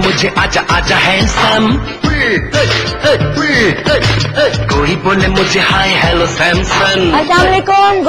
मुझे आजा आजा हैंडसम, कोई बोले मुझे हाय हेलो सैमसन। अस्सलाम वालेकुम,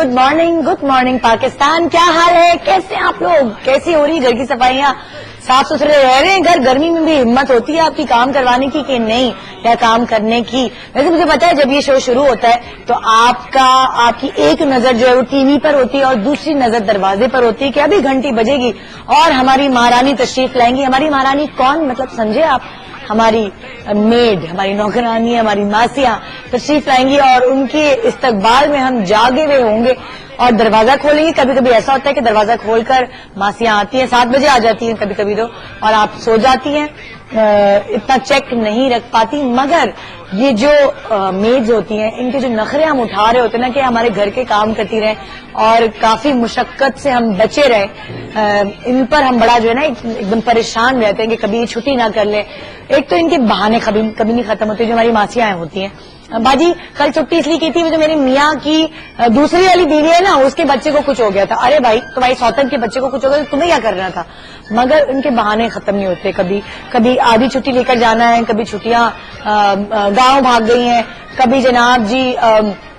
गुड मॉर्निंग पाकिस्तान। क्या हाल है, कैसे आप लोग, कैसी हो रही घर की सफाइयाँ, साफ सुथरे रह रहे हैं घर? गर्मी में भी हिम्मत होती है आपकी काम करवाने की कि नहीं, या काम करने की? वैसे मुझे पता है जब ये शो शुरू होता है तो आपकी एक नजर जो है वो टीवी पर होती है और दूसरी नजर दरवाजे पर होती है कि अभी घंटी बजेगी और हमारी महारानी तशरीफ लाएंगी। हमारी महारानी कौन, मतलब समझे आप, हमारी मेड, हमारी नौकरानी, हमारी मासियां तशरीफ लाएंगी और उनके इस्तकबाल में हम जागे हुए होंगे और दरवाजा खोलेंगे। कभी कभी ऐसा होता है कि दरवाजा खोलकर मासियां आती हैं, 7 बजे आ जाती हैं कभी कभी तो, और आप सो जाती हैं, इतना चेक नहीं रख पाती। मगर ये जो मेड्स होती हैं, इनके जो नखरे हम उठा रहे होते हैं ना कि हमारे घर के काम करती रहें और काफी मुशक्कत से हम बचे रहें, इन पर हम बड़ा जो है ना एकदम परेशान रहते हैं कि कभी छुट्टी ना कर लें। एक तो इनके बहाने कभी नहीं खत्म होते। जो हमारी मासियां होती हैं, बाजी कल छुट्टी इसलिए की थी, वो जो मेरी मियाँ की दूसरी वाली बीवी है ना, उसके बच्चे को कुछ हो गया था। अरे भाई, तुम्हारी सौतन के बच्चे को कुछ हो गया तो तुम्हें क्या करना था? मगर उनके बहाने खत्म नहीं होते। कभी आधी छुट्टी लेकर जाना है, कभी छुट्टियां गांव भाग गई हैं, कभी जनाब जी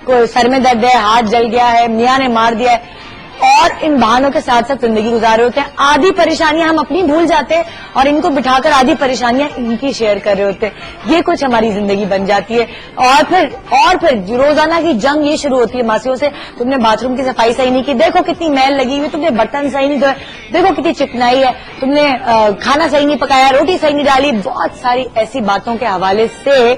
कोई सर में दर्द है, हाथ जल गया है, मियाँ ने मार दिया है, और इन बहानों के साथ साथ जिंदगी गुजार रहे होते हैं। आधी परेशानियां हम अपनी भूल जाते हैं और इनको बिठाकर आधी परेशानियां इनकी शेयर कर रहे होते हैं। ये कुछ हमारी जिंदगी बन जाती है। और फिर रोजाना की जंग ये शुरू होती है मासियों से, तुमने बाथरूम की सफाई सही नहीं की, देखो कितनी मैल लगी हुई, तुमने बर्तन सही नहीं धोए, देखो कितनी चिकनाई है, तुमने खाना सही नहीं पकाया, रोटी सही नहीं डाली। बहुत सारी ऐसी बातों के हवाले से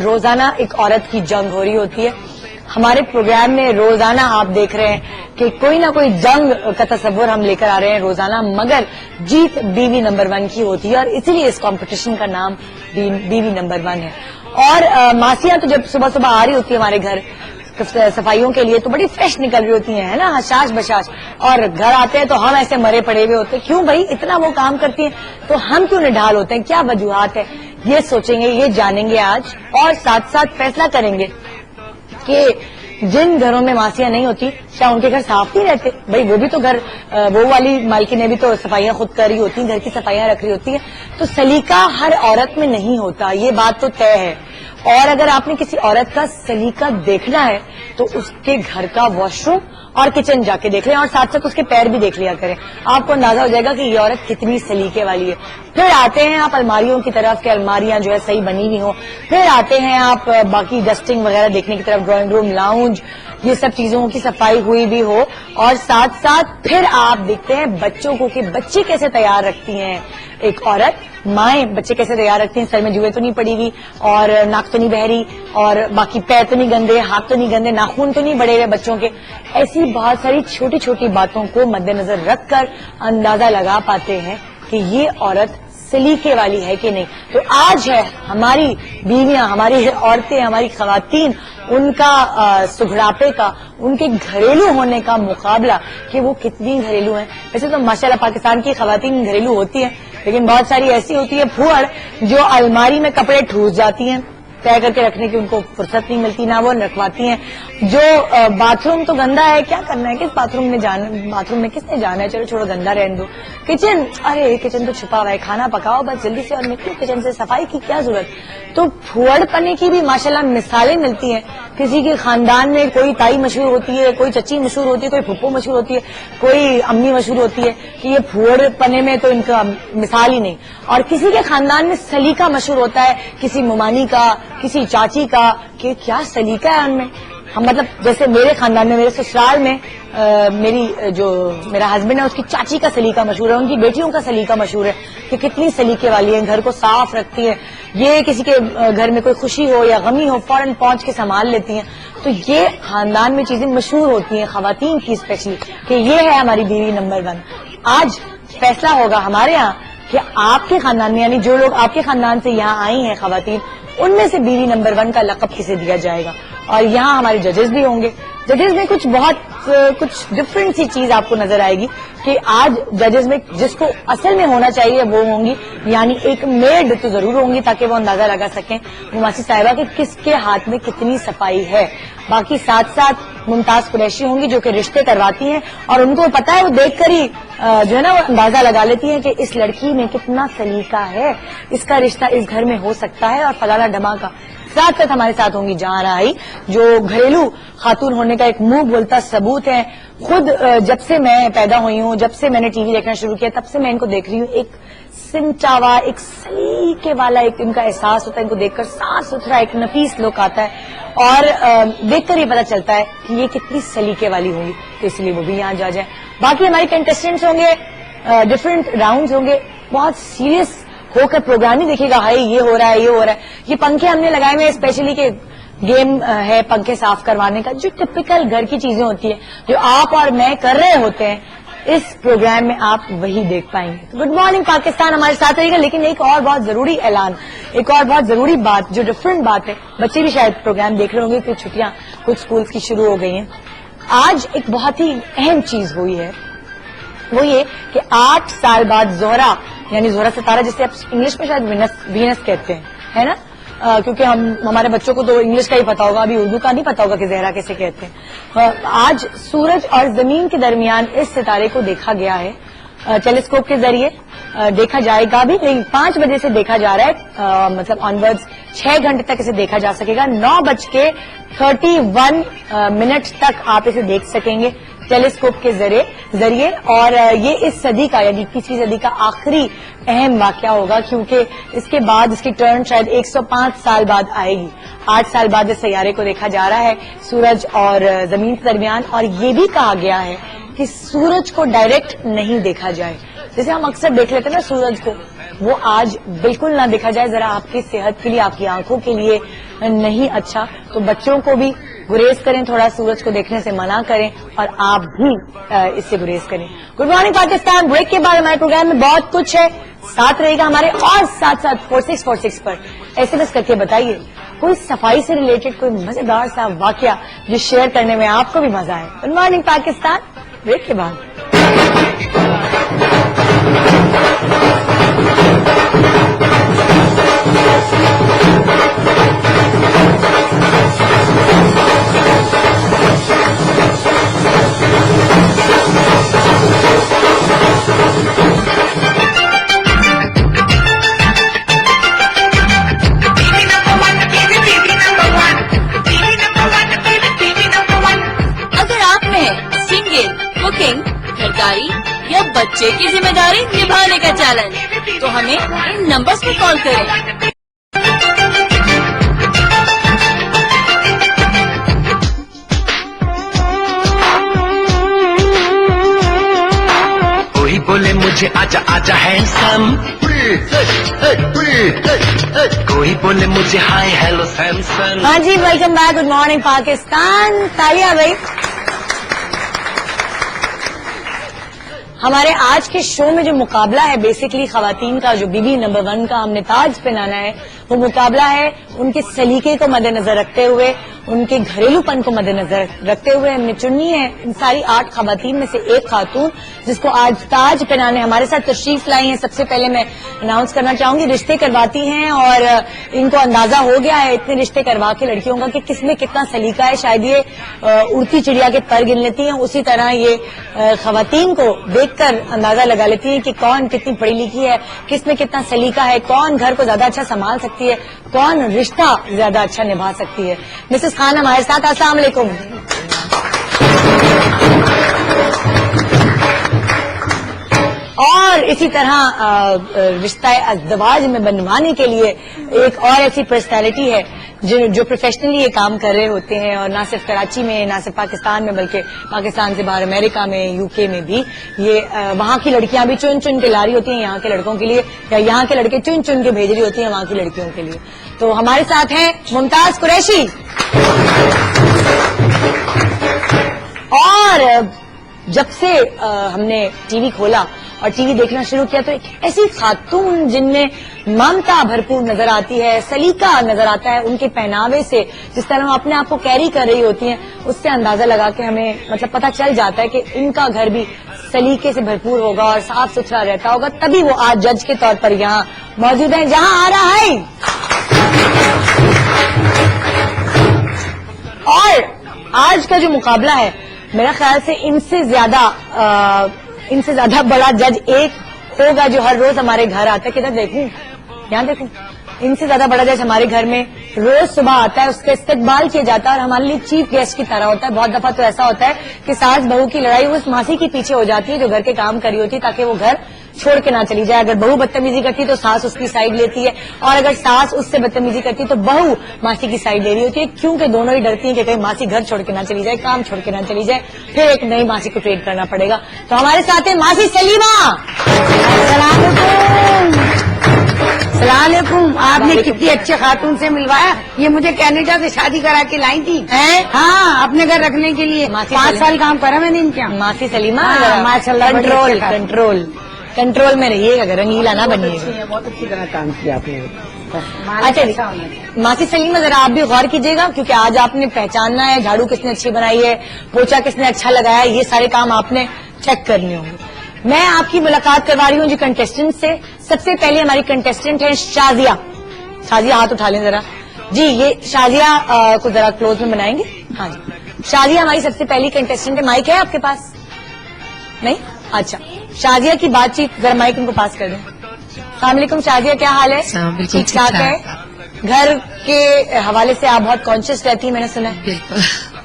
रोजाना एक औरत की जंग हो रही होती है। हमारे प्रोग्राम में रोजाना आप देख रहे हैं कि कोई ना कोई जंग का तस्वुर हम लेकर आ रहे हैं रोजाना, मगर जीत बीवी नंबर 1 की होती है और इसीलिए इस कंपटीशन का नाम बीवी नंबर 1 है। और मासियां तो जब सुबह सुबह आ रही होती है हमारे घर सफाइयों के लिए तो बड़ी फ्रेश निकल रही होती हैं, है ना, हशाश बशाश, और घर आते हैं तो हम ऐसे मरे पड़े हुए होते हैं। क्यों भाई, इतना वो काम करती हैं तो हम क्यों निढाल होते हैं? क्या वजूहात है, ये सोचेंगे, ये जानेंगे आज, और साथ साथ फैसला करेंगे कि जिन घरों में मासियां नहीं होती क्या उनके घर साफ नहीं रहते? भाई वो भी तो घर, वो वाली मालकी ने भी तो सफाइयां खुद कर रही होती हैं, घर की सफाइयां रख रही होती हैं। तो सलीका हर औरत में नहीं होता, ये बात तो तय है। और अगर आपने किसी औरत का सलीका देखना है तो उसके घर का वॉशरूम और किचन जाके देख लें और साथ साथ उसके पैर भी देख लिया करें, आपको अंदाजा हो जाएगा कि ये औरत कितनी सलीके वाली है। फिर आते हैं आप अलमारियों की तरफ कि अलमारियां जो है सही बनी हुई हो, फिर आते हैं आप बाकी डस्टिंग वगैरह देखने की तरफ, ड्राइंग रूम, लाउंज, ये सब चीजों की सफाई हुई भी हो, और साथ साथ फिर आप देखते हैं बच्चों को कि बच्चे कैसे तैयार रखती हैं एक औरत, माएं बच्चे कैसे तैयार रखती हैं, सर में जुए तो नहीं पड़ी हुई और नाक तो नहीं बह रही और बाकी पैर तो नहीं गंदे, हाथ तो नहीं गंदे, नाखून तो नहीं बड़े हुए बच्चों के। ऐसी बहुत सारी छोटी छोटी बातों को मद्देनजर रखकर अंदाजा लगा पाते हैं कि ये औरत सलीके वाली है कि नहीं। तो आज है हमारी बीवियां, हमारी औरतें, हमारी खवातीन, उनका सुघड़ापे का, उनके घरेलू होने का मुकाबला कि वो कितनी घरेलू हैं। वैसे तो माशाल्लाह पाकिस्तान की खवातीन घरेलू होती हैं, लेकिन बहुत सारी ऐसी होती है फूहड़ जो अलमारी में कपड़े ठूस जाती हैं, तय करके रखने की उनको फुर्सत नहीं मिलती, ना वो रखवाती हैं। जो बाथरूम तो गंदा है, क्या करना है, किस बाथरूम में जाना, बाथरूम में किसने जाना है, चलो छोड़ो गंदा रहने दो। किचन, अरे किचन तो छुपा हुआ है, खाना पकाओ बस जल्दी से और निकलो किचन से, सफाई की क्या जरूरत। तो फुहड़ पने की भी माशाल्लाह मिसालें मिलती हैं। किसी के खानदान में कोई ताई मशहूर होती है, कोई चची मशहूर होती है, कोई फुप्पो मशहूर होती है, कोई अम्मी मशहूर होती है कि ये फुहड़ पने में तो इनका मिसाल ही नहीं। और किसी के खानदान में सलीका मशहूर होता है, किसी मुमानी का, किसी चाची का, कि क्या सलीका है उनमें। हम मतलब जैसे मेरे खानदान में, मेरे ससुराल में मेरा हस्बैंड है, उसकी चाची का सलीका मशहूर है, उनकी बेटियों का सलीका मशहूर है कि कितनी सलीके वाली है, घर को साफ रखती है, ये किसी के घर में कोई खुशी हो या गमी हो फौरन पहुंच के संभाल लेती हैं। तो ये खानदान में चीजें मशहूर होती हैं खवातीन की स्पेशली, कि ये है हमारी बीवी नंबर 1। आज फैसला होगा हमारे यहाँ कि आपके खानदान में, यानी जो लोग आपके खानदान से यहाँ आई हैं खवातीन, उनमें से बीवी नंबर 1 का लक़ब किसे दिया जाएगा। और यहाँ हमारे जजेस भी होंगे, जजेस में कुछ डिफरेंट सी चीज आपको नजर आएगी कि आज जजेस में जिसको असल में होना चाहिए वो होंगी, यानी एक मेड तो जरूर होंगी ताकि वो अंदाजा लगा सकें मुमासी साहिबा कि किसके हाथ में कितनी सफाई है। बाकी साथ साथ मुमताज कुरैशी होंगी जो कि रिश्ते करवाती हैं और उनको पता है, वो देखकर ही जो है ना वो अंदाजा लगा लेती हैं कि इस लड़की में कितना सलीका है, इसका रिश्ता इस घर में हो सकता है और फलाना धमाका। साथ साथ हमारे साथ होंगी जहां राही जो घरेलू खातून होने का एक मुंह बोलता सबूत है। खुद जब से मैं पैदा हुई हूं, जब से मैंने टीवी देखना शुरू किया, तब से मैं इनको देख रही हूं। एक सिमटावा, एक सलीके वाला एक इनका एहसास होता है, इनको देखकर साफ सुथरा एक नफीस लुक आता है और देखकर ये पता चलता है कि ये कितनी सलीके वाली होंगी, तो इसलिए वो भी यहाँ जा जाए। बाकी हमारे कंटेस्टेंट्स होंगे, डिफरेंट राउंड्स होंगे, बहुत सीरियस होकर प्रोग्राम ही देखिएगा, हाय ये हो रहा है, ये हो रहा है। ये पंखे हमने लगाए हुए स्पेशली के गेम है पंखे साफ करवाने का, जो टिपिकल घर की चीजें होती है जो आप और मैं कर रहे होते हैं, इस प्रोग्राम में आप वही देख पाएंगे। गुड मॉर्निंग पाकिस्तान हमारे साथ रहेगा। लेकिन एक और बहुत जरूरी ऐलान, एक और बहुत जरूरी बात जो डिफरेंट बात है, बच्चे भी शायद प्रोग्राम देख रहे होंगे कि छुट्टियां कुछ स्कूल्स की शुरू हो गई हैं। आज एक बहुत ही अहम चीज हुई है, वो ये कि 8 साल बाद जोहरा, यानी जोहरा सितारा जिसे आप इंग्लिश में शायद वीनस कहते हैं, है ना, क्योंकि हमारे बच्चों को तो इंग्लिश का ही पता होगा, अभी उर्दू का नहीं पता होगा कि जहरा कैसे कहते हैं। आज सूरज और जमीन के दरमियान इस सितारे को देखा गया है टेलीस्कोप के जरिए, देखा जाएगा भी नहीं, 5 बजे से देखा जा रहा है, मतलब ऑनवर्ड्स 6 घंटे तक इसे देखा जा सकेगा। 9:31 तक आप इसे देख सकेंगे टेलीस्कोप के जरिए और ये इस सदी का यानी 21वीं सदी का आखिरी अहम वाकया होगा, क्योंकि इसके बाद इसकी टर्न शायद 105 साल बाद आएगी। 8 साल बाद इस सैयारे को देखा जा रहा है सूरज और जमीन के दरमियान। और ये भी कहा गया है कि सूरज को डायरेक्ट नहीं देखा जाए, जैसे हम अक्सर देख लेते हैं ना सूरज को, वो आज बिल्कुल ना देखा जाए, जरा आपकी सेहत के लिए, आपकी आंखों के लिए नहीं अच्छा। तो बच्चों को भी गुरेज करें, थोड़ा सूरज को देखने से मना करें और आप भी इससे गुरेज करें। Good morning Pakistan. ब्रेक के बाद हमारे प्रोग्राम में बहुत कुछ है, साथ रहेगा हमारे, और साथ साथ 4646 पर SMS करके बताइए कोई सफाई से रिलेटेड कोई मजेदार सा वाकया जो शेयर करने में आपको भी मजा आए। गुड मॉर्निंग पाकिस्तान, ब्रेक के बाद। खरीदारी या बच्चे की जिम्मेदारी निभाने का चैलेंज, तो हमें इन नंबर्स पर कॉल करें। कोई बोले मुझे आजा आजा हैंडसम, कोई बोले मुझे हाय हेलो सैमसन। हाँ जी, welcome back. Good morning Pakistan. तालिया भाई। हमारे आज के शो में जो मुकाबला है बेसिकली खवातीन का, जो बीबी नंबर 1 का हमने ताज पहनाना है, वो मुकाबला है उनके सलीके को मद्देनजर रखते हुए, उनके घरेलूपन को मद्देनजर रखते हुए हमने चुनी है इन सारी 8 खवातीन में से एक खातून जिसको आज ताज पहनाने हमारे साथ तशरीफ लाई हैं। सबसे पहले मैं अनाउंस करना चाहूंगी, रिश्ते करवाती हैं और इनको अंदाजा हो गया है इतने रिश्ते करवा के लड़कियों का कि किसमें कितना सलीका है। शायद ये उड़ती चिड़िया के पर गिन लेती हैं, उसी तरह ये खवातीन को देखकर अंदाजा लगा लेती हैं कि कौन कितनी पढ़ी लिखी है, किसमें कितना सलीका है, कौन घर को ज्यादा अच्छा संभाल सकती है, कौन रिश्ता ज्यादा अच्छा निभा सकती है। मिसेस खान हमारे साथ, अस्सलाम वालेकुम। और इसी तरह रिश्ता अज़दवाज में बनवाने के लिए एक और ऐसी पर्सनैलिटी है जो प्रोफेशनली ये काम कर रहे होते हैं, और ना सिर्फ कराची में, ना सिर्फ पाकिस्तान में, बल्कि पाकिस्तान से बाहर अमेरिका में, यूके में भी ये वहाँ की लड़कियां भी चुन चुन के ला रही होती हैं यहाँ के लड़कों के लिए, या यहाँ के लड़के चुन चुन के भेज रही होती हैं वहाँ की लड़कियों के लिए। तो हमारे साथ हैं मुमताज कुरैशी। और जब से हमने टीवी खोला اور ٹی وی دیکھنا شروع کیا تو ایک ایسی خاتون جن میں ممتا بھرپور نظر آتی ہے, سلیقہ نظر آتا ہے ان کے پہناوے سے, جس طرح وہ اپنے آپ کو کیری کر رہی ہوتی ہیں, اس سے اندازہ لگا کے ہمیں مطلب پتہ چل جاتا ہے کہ ان کا گھر بھی سلیقے سے بھرپور ہوگا اور صاف ستھرا رہتا ہوگا, تبھی وہ آج جج کے طور پر یہاں موجود ہیں. جہاں آ رہا ہے اور آج کا جو مقابلہ ہے میرا خیال سے ان سے زیادہ بڑا جج ایک ہوگا جو ہر روز ہمارے گھر آتا ہے. کدھر دیکھوں, یہاں دیکھوں, ان سے زیادہ بڑا جج ہمارے گھر میں روز صبح آتا ہے, اس کا استقبال کیا جاتا ہے اور ہمارے لیے چیف گیسٹ کی طرح ہوتا ہے. بہت دفعہ تو ایسا ہوتا ہے کہ ساس بہو کی لڑائی اس ماسی کے پیچھے ہو جاتی ہے جو گھر کے کام کری ہوتی ہے تاکہ وہ گھر چھوڑ کے نہ چلی جائے. اگر بہو بدتمیزی کرتی ہے تو ساس اس کی سائڈ لیتی ہے, اور اگر ساس اس سے بدتمیزی کرتی ہے تو بہو ماسی کی سائڈ لے رہی ہوتی ہے, کیونکہ دونوں ہی ڈرتی ہیں کہ کہیں ماسی گھر چھوڑ کے نہ چلی جائے, کام چھوڑ کے نہ چلی جائے, پھر ایک نئی ماسی کو ٹریٹ کرنا پڑے گا. تو ہمارے ساتھ ہیں ماسی سلیمہ. السلام علیکم. السلام علیکم. آپ نے کتنی اچھے خاتون سے ملوایا, یہ مجھے کینیڈا سے شادی کرا کے لائی تھی. ہاں, اپنے گھر رکھنے کے لیے 5 سال کام کرا میں نے ان کے. ماسی سلیمہ ماشاء اللہ, کنٹرول میں رہیے گا, رنگیلا نہ بنیے گا. بہت اچھی طرح کام کیا آپ نے. اچھا جی ماسی سلیمہ ذرا آپ بھی غور کیجیے گا, کیونکہ آج آپ نے پہچاننا ہے جھاڑو کس نے اچھی بنائی ہے, پوچھا کس نے اچھا لگایا ہے, یہ سارے کام آپ نے چیک کرنے ہوں گے. میں آپ کی ملاقات کروا رہی ہوں جی کنٹیسٹنٹ سے. سب سے پہلے ہماری کنٹیسٹنٹ ہے شازیہ. شازیہ ہاتھ اٹھا لیں ذرا جی. یہ شازیہ کو ذرا کلوز میں بنائیں گے. ہاں جی, شازیہ ہماری سب سے پہلی کنٹیسٹنٹ ہے. مائک ہے آپ کے پاس؟ نہیں, اچھا. شازیہ کی بات چیت ذرا مائک ان کو پاس کر دیں. السلام علیکم شازیہ, کیا حال ہے؟ ٹھیک ٹھاک ہے. گھر کے حوالے سے آپ بہت کانشیس رہتی ہیں میں نے سنا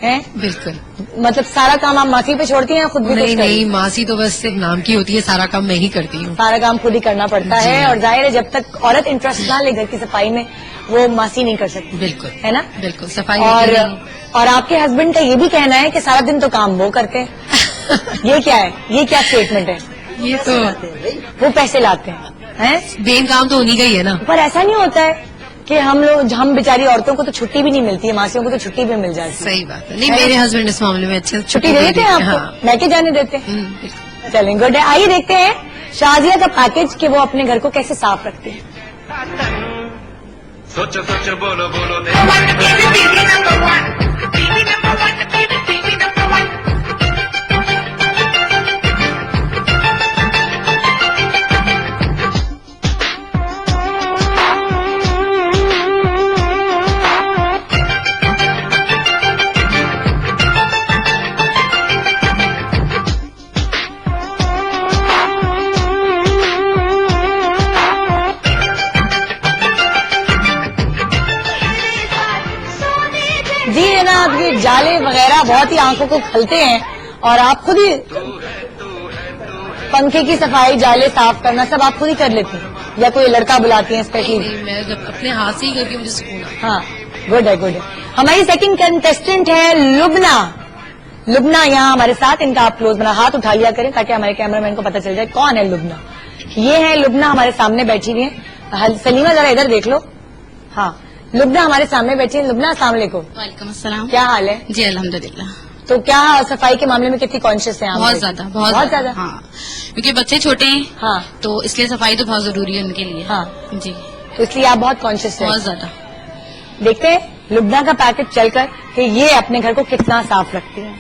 ہے. بالکل. مطلب سارا کام آپ ماسی پہ چھوڑتی ہیں, خود بھی نہیں, ماسی تو بس صرف نام کی ہوتی ہے, سارا کام میں ہی کرتی ہوں. سارا کام خود ہی کرنا پڑتا ہے, اور ظاہر ہے جب تک عورت انٹرسٹ نہ لے گھر کی صفائی میں وہ ماسی نہیں کر سکتی. بالکل ہے نا, بالکل. صفائی اور آپ کے ہسبینڈ کا یہ بھی کہنا ہے کہ سارا دن تو کام وہ کرتے ہیں. یہ کیا ہے, یہ کیا اسٹیٹمنٹ ہے؟ یہ تو وہ پیسے لاتے ہیں, مین کام تو انہیں کا ہی ہے نا. پر ایسا نہیں ہوتا ہے کہ ہم بیچاری عورتوں کو تو چھٹی بھی نہیں ملتی ہے, ماسیوں کو تو چھٹی بھی مل جاتی ہے. صحیح بات ہے. نہیں, میرے ہسبینڈ اس معاملے میں اچھے چھٹی دے دیتے ہیں آپ کو, میں کے جانے دیتے ہیں. چلیں گڈ ہے. آئیے دیکھتے ہیں شازیہ کا پیکج کہ وہ اپنے گھر کو کیسے صاف رکھتے ہیں. سوچو سوچو بولو بولو جی جناب, یہ جالے وغیرہ بہت ہی آنکھوں کو کھلتے ہیں, اور آپ خود ہی پنکھے کی صفائی, جالے صاف کرنا سب آپ خود ہی کر لیتی ہیں یا کوئی لڑکا بلاتی ہیں اسپیشلی؟ میں جب اپنے ہاتھ سے ہی کر کے مجھے سکون. ہاں, گڈ ہے گڈ ہے. ہماری سیکنڈ کنٹیسٹنٹ ہے لبنہ. لبنہ یہاں ہمارے ساتھ, ان کا آپ کلوز بنا ہاتھ اٹھا لیا کریں تاکہ ہمارے کیمرہ مین کو پتہ چل جائے کون ہے لبنہ. یہ ہے لبنہ, ہمارے سامنے بیٹھی ہوئی ہیں. سلیمہ ذرا ادھر دیکھ لو. ہاں, لبنہ ہمارے سامنے بیٹھی ہے. لبنہ السلام علیکم. وعلیکم السلام. کیا حال ہے؟ جی الحمدللہ. تو کیا صفائی کے معاملے میں کتنی کانشیس ہیں آپ؟ بہت زیادہ. ہاں, کیونکہ بچے چھوٹے ہیں. ہاں, تو اس لیے صفائی تو بہت ضروری ہے ان کے لیے. ہاں جی, تو اس لیے آپ بہت کانشیس ہیں. بہت زیادہ. دیکھتے ہیں لبنہ کا پیکج چل کر کہ یہ اپنے گھر کو کتنا صاف رکھتی ہیں.